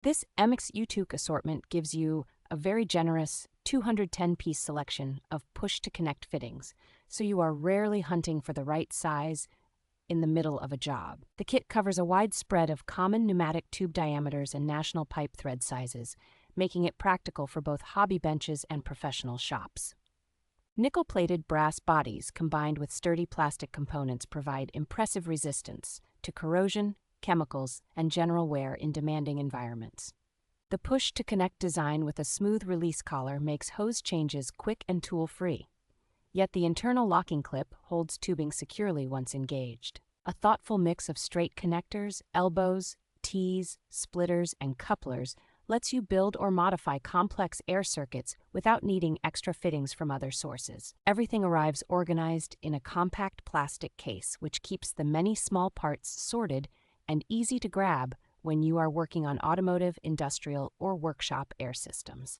This mxuteuk assortment gives you a very generous 210-piece selection of push-to-connect fittings, so you are rarely hunting for the right size in the middle of a job. The kit covers a wide spread of common pneumatic tube diameters and national pipe thread sizes, making it practical for both hobby benches and professional shops. Nickel-plated brass bodies combined with sturdy plastic components provide impressive resistance to corrosion, chemicals, and general wear in demanding environments. The push-to-connect design with a smooth release collar makes hose changes quick and tool-free. Yet the internal locking clip holds tubing securely once engaged. A thoughtful mix of straight connectors, elbows, T's, splitters, and couplers lets you build or modify complex air circuits without needing extra fittings from other sources. Everything arrives organized in a compact plastic case, which keeps the many small parts sorted and easy to grab when you are working on automotive, industrial, or workshop air systems.